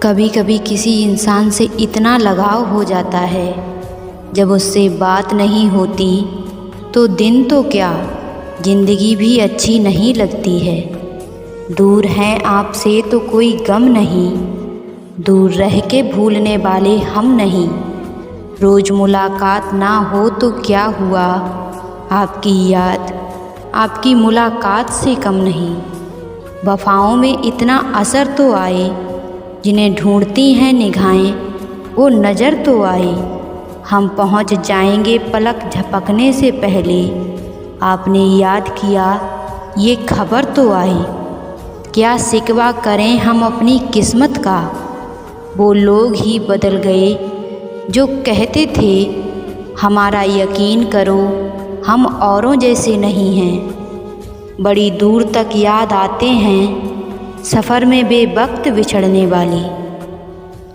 कभी कभी किसी इंसान से इतना लगाव हो जाता है, जब उससे बात नहीं होती तो दिन तो क्या, ज़िंदगी भी अच्छी नहीं लगती है। दूर हैं आपसे तो कोई गम नहीं, दूर रह के भूलने वाले हम नहीं। रोज़ मुलाकात ना हो तो क्या हुआ, आपकी याद आपकी मुलाकात से कम नहीं। वफ़ाओं में इतना असर तो आए, जिन्हें ढूंढती हैं निगाहें वो नज़र तो आए। हम पहुंच जाएंगे पलक झपकने से पहले, आपने याद किया ये खबर तो आई। क्या शिकवा करें हम अपनी किस्मत का, वो लोग ही बदल गए जो कहते थे हमारा यकीन करो हम औरों जैसे नहीं हैं। बड़ी दूर तक याद आते हैं सफ़र में बेवक्त बिछड़ने वाली।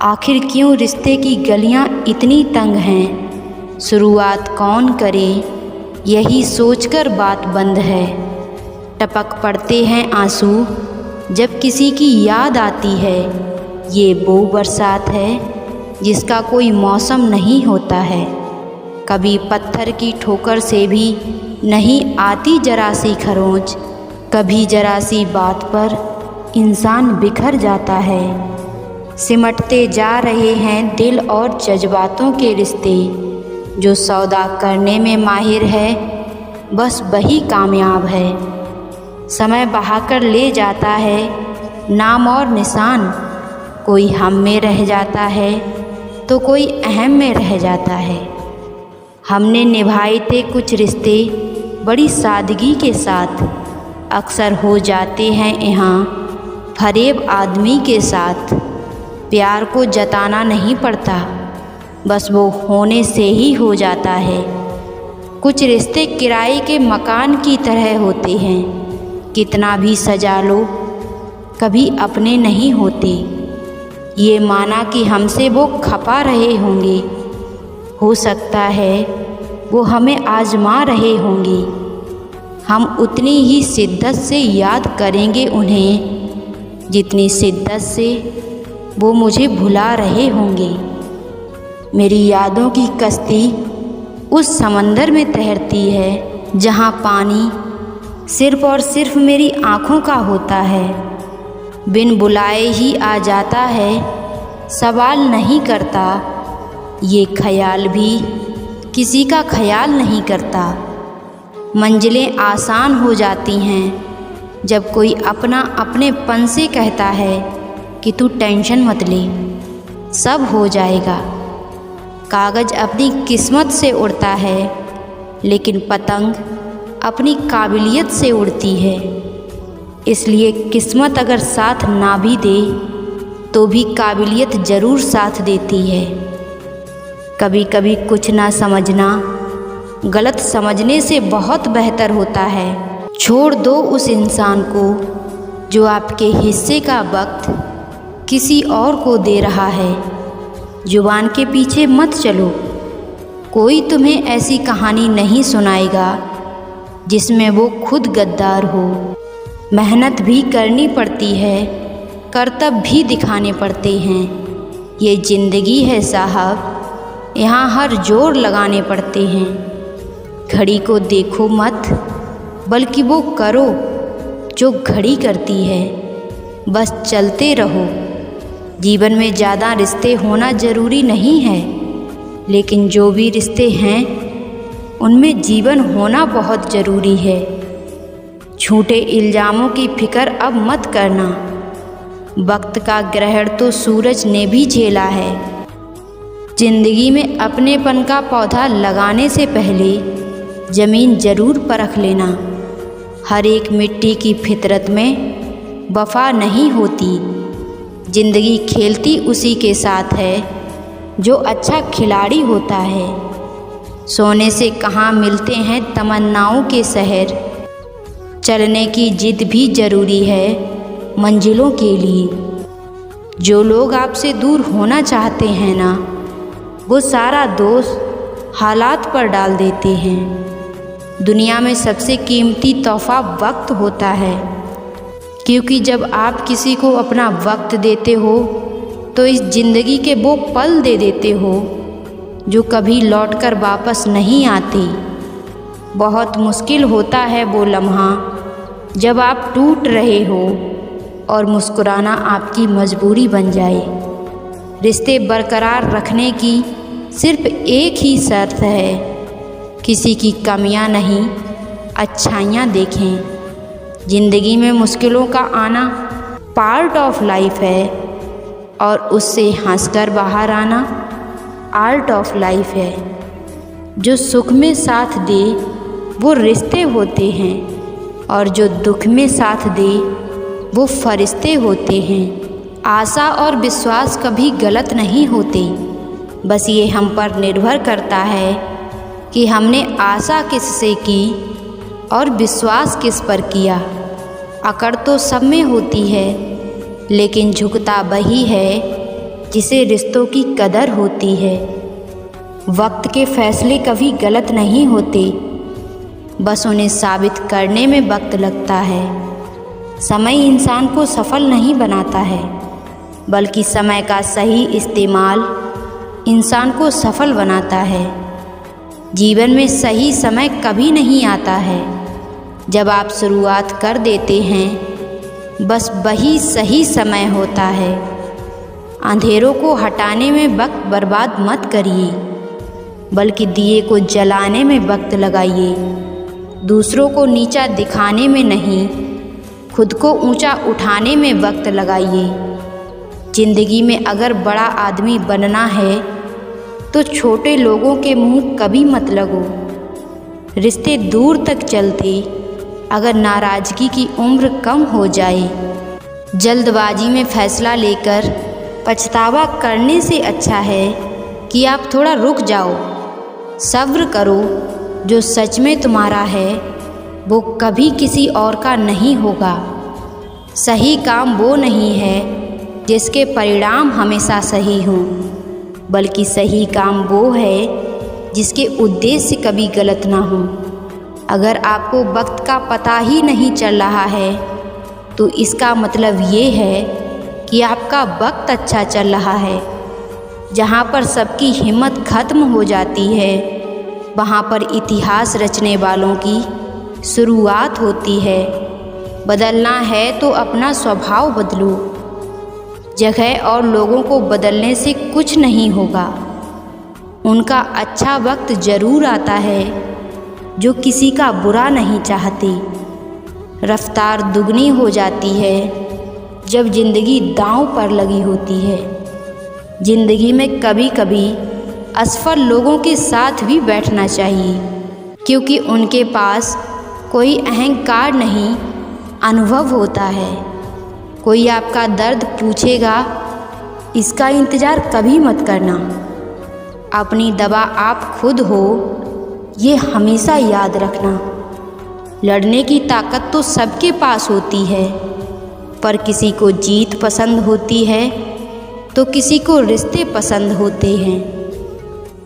आखिर क्यों रिश्ते की गलियां इतनी तंग हैं, शुरुआत कौन करे यही सोचकर बात बंद है। टपक पड़ते हैं आंसू जब किसी की याद आती है, ये वो बरसात है जिसका कोई मौसम नहीं होता है। कभी पत्थर की ठोकर से भी नहीं आती जरा सी खरोंच, कभी जरा सी बात पर इंसान बिखर जाता है। सिमटते जा रहे हैं दिल और जज्बातों के रिश्ते, जो सौदा करने में माहिर है बस वही कामयाब है। समय बहाकर ले जाता है नाम और निशान, कोई हम में रह जाता है तो कोई अहम में रह जाता है। हमने निभाए थे कुछ रिश्ते बड़ी सादगी के साथ, अक्सर हो जाते हैं यहाँ फरेब आदमी के साथ। प्यार को जताना नहीं पड़ता, बस वो होने से ही हो जाता है। कुछ रिश्ते किराए के मकान की तरह होते हैं, कितना भी सजा लो कभी अपने नहीं होते। ये माना कि हमसे वो खपा रहे होंगे, हो सकता है वो हमें आजमा रहे होंगे। हम उतनी ही शिद्दत से याद करेंगे उन्हें, जितनी शिद्दत से वो मुझे भुला रहे होंगे। मेरी यादों की कश्ती उस समंदर में तैरती है, जहाँ पानी सिर्फ़ और सिर्फ मेरी आँखों का होता है। बिन बुलाए ही आ जाता है, सवाल नहीं करता, ये ख्याल भी किसी का ख्याल नहीं करता। मंजिलें आसान हो जाती हैं जब कोई अपना अपनेपन से कहता है कि तू टेंशन मत ले, सब हो जाएगा। कागज़ अपनी किस्मत से उड़ता है, लेकिन पतंग अपनी काबिलियत से उड़ती है। इसलिए किस्मत अगर साथ ना भी दे तो भी काबिलियत ज़रूर साथ देती है। कभी कभी कुछ ना समझना गलत समझने से बहुत बेहतर होता है। छोड़ दो उस इंसान को जो आपके हिस्से का वक्त किसी और को दे रहा है। जुबान के पीछे मत चलो, कोई तुम्हें ऐसी कहानी नहीं सुनाएगा जिसमें वो खुद गद्दार हो। मेहनत भी करनी पड़ती है, करतब भी दिखाने पड़ते हैं। ये ज़िंदगी है साहब, यहाँ हर जोर लगाने पड़ते हैं। घड़ी को देखो मत, बल्कि वो करो जो घड़ी करती है। बस चलते रहो। जीवन में ज़्यादा रिश्ते होना ज़रूरी नहीं है, लेकिन जो भी रिश्ते हैं उनमें जीवन होना बहुत ज़रूरी है। झूठे इल्ज़ामों की फ़िक्र अब मत करना, वक्त का ग्रहण तो सूरज ने भी झेला है। ज़िंदगी में अपनेपन का पौधा लगाने से पहले ज़मीन ज़रूर परख लेना। हर एक मिट्टी की फितरत में वफ़ा नहीं होती। ज़िंदगी खेलती उसी के साथ है जो अच्छा खिलाड़ी होता है। सोने से कहाँ मिलते हैं तमन्नाओं के शहर, चलने की जिद भी ज़रूरी है मंजिलों के लिए। जो लोग आपसे दूर होना चाहते हैं ना, वो सारा दोष हालात पर डाल देते हैं। दुनिया में सबसे कीमती तोहफ़ा वक्त होता है, क्योंकि जब आप किसी को अपना वक्त देते हो तो इस ज़िंदगी के वो पल दे देते हो जो कभी लौटकर वापस नहीं आते। बहुत मुश्किल होता है वो लम्हा जब आप टूट रहे हो और मुस्कुराना आपकी मजबूरी बन जाए। रिश्ते बरकरार रखने की सिर्फ एक ही शर्त है, किसी की कमियां नहीं अच्छाइयां देखें। ज़िंदगी में मुश्किलों का आना पार्ट ऑफ लाइफ है और उससे हंसकर बाहर आना आर्ट ऑफ लाइफ है। जो सुख में साथ दे वो रिश्ते होते हैं और जो दुख में साथ दे वो फरिश्ते होते हैं। आशा और विश्वास कभी गलत नहीं होते, बस ये हम पर निर्भर करता है कि हमने आशा किससे की और विश्वास किस पर किया। अकड़ तो सब में होती है, लेकिन झुकता वही है जिसे रिश्तों की कदर होती है। वक्त के फैसले कभी गलत नहीं होते, बस उन्हें साबित करने में वक्त लगता है। समय इंसान को सफल नहीं बनाता है, बल्कि समय का सही इस्तेमाल इंसान को सफल बनाता है। जीवन में सही समय कभी नहीं आता है, जब आप शुरुआत कर देते हैं बस वही सही समय होता है। अंधेरों को हटाने में वक्त बर्बाद मत करिए, बल्कि दिए को जलाने में वक्त लगाइए। दूसरों को नीचा दिखाने में नहीं, खुद को ऊंचा उठाने में वक्त लगाइए। ज़िंदगी में अगर बड़ा आदमी बनना है तो छोटे लोगों के मुंह कभी मत लगो। रिश्ते दूर तक चलते अगर नाराज़गी की उम्र कम हो जाए। जल्दबाजी में फैसला लेकर पछतावा करने से अच्छा है कि आप थोड़ा रुक जाओ, सब्र करो। जो सच में तुम्हारा है वो कभी किसी और का नहीं होगा। सही काम वो नहीं है जिसके परिणाम हमेशा सही हों, बल्कि सही काम वो है जिसके उद्देश्य कभी गलत ना हो। अगर आपको वक्त का पता ही नहीं चल रहा है तो इसका मतलब ये है कि आपका वक्त अच्छा चल रहा है। जहाँ पर सबकी हिम्मत खत्म हो जाती है, वहाँ पर इतिहास रचने वालों की शुरुआत होती है। बदलना है तो अपना स्वभाव बदलो। जगह और लोगों को बदलने से कुछ नहीं होगा। उनका अच्छा वक्त ज़रूर आता है जो किसी का बुरा नहीं चाहते। रफ्तार दुगनी हो जाती है जब ज़िंदगी दांव पर लगी होती है। ज़िंदगी में कभी कभी असफल लोगों के साथ भी बैठना चाहिए, क्योंकि उनके पास कोई अहंकार नहीं, अनुभव होता है। कोई आपका दर्द पूछेगा, इसका इंतज़ार कभी मत करना। अपनी दवा आप खुद हो, ये हमेशा याद रखना। लड़ने की ताकत तो सबके पास होती है, पर किसी को जीत पसंद होती है तो किसी को रिश्ते पसंद होते हैं।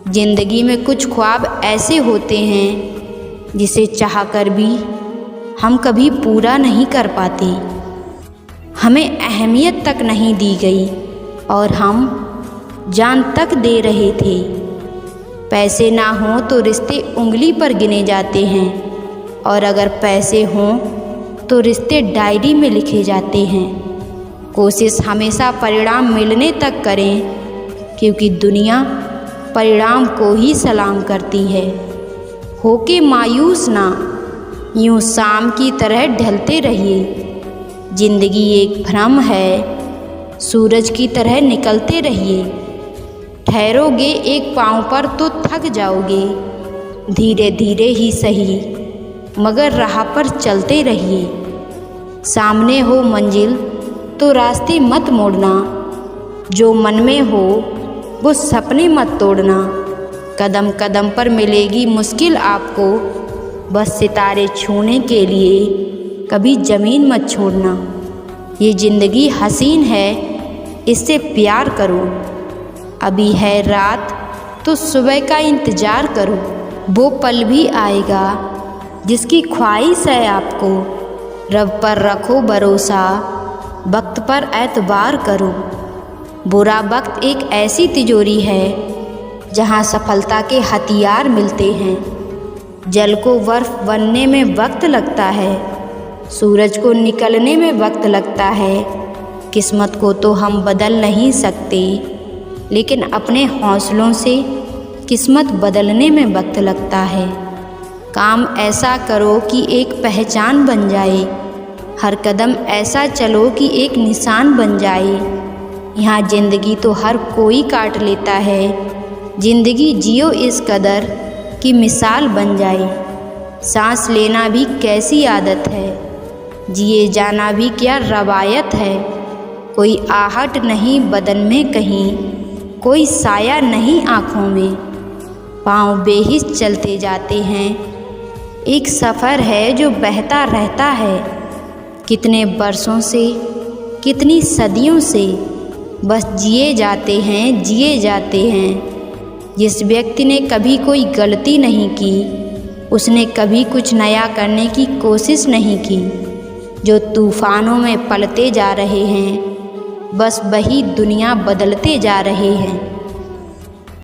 ज़िंदगी में कुछ ख्वाब ऐसे होते हैं जिसे चाहकर भी हम कभी पूरा नहीं कर पाते। हमें अहमियत तक नहीं दी गई और हम जान तक दे रहे थे। पैसे ना हों तो रिश्ते उंगली पर गिने जाते हैं, और अगर पैसे हों तो रिश्ते डायरी में लिखे जाते हैं। कोशिश हमेशा परिणाम मिलने तक करें, क्योंकि दुनिया परिणाम को ही सलाम करती है। होके मायूस ना, यूँ शाम की तरह ढलते रहिए। ज़िंदगी एक भ्रम है, सूरज की तरह निकलते रहिए। ठहरोगे एक पाँव पर तो थक जाओगे। धीरे धीरे ही सही, मगर राह पर चलते रहिए। सामने हो मंजिल तो रास्ते मत मोड़ना। जो मन में हो वो सपने मत तोड़ना। कदम कदम पर मिलेगी मुश्किल आपको, बस सितारे छूने के लिए कभी ज़मीन मत छोड़ना। ये ज़िंदगी हसीन है, इससे प्यार करो। अभी है रात तो सुबह का इंतज़ार करो। वो पल भी आएगा जिसकी ख्वाहिश है आपको। रब पर रखो भरोसा, वक्त पर एतबार करो। बुरा वक्त एक ऐसी तिजोरी है जहाँ सफलता के हथियार मिलते हैं। जल को बर्फ बनने में वक्त लगता है, सूरज को निकलने में वक्त लगता है। किस्मत को तो हम बदल नहीं सकते, लेकिन अपने हौसलों से किस्मत बदलने में वक्त लगता है। काम ऐसा करो कि एक पहचान बन जाए, हर कदम ऐसा चलो कि एक निशान बन जाए। यहाँ ज़िंदगी तो हर कोई काट लेता है, ज़िंदगी जियो इस कदर कि मिसाल बन जाए। सांस लेना भी कैसी आदत है, जिए जाना भी क्या रवायत है। कोई आहट नहीं बदन में कहीं, कोई साया नहीं आँखों में। पाँव बेहिस चलते जाते हैं, एक सफ़र है जो बहता रहता है। कितने बरसों से, कितनी सदियों से बस जिए जाते हैं, जिए जाते हैं। जिस व्यक्ति ने कभी कोई गलती नहीं की, उसने कभी कुछ नया करने की कोशिश नहीं की। जो तूफ़ानों में पलते जा रहे हैं, बस वही दुनिया बदलते जा रहे हैं।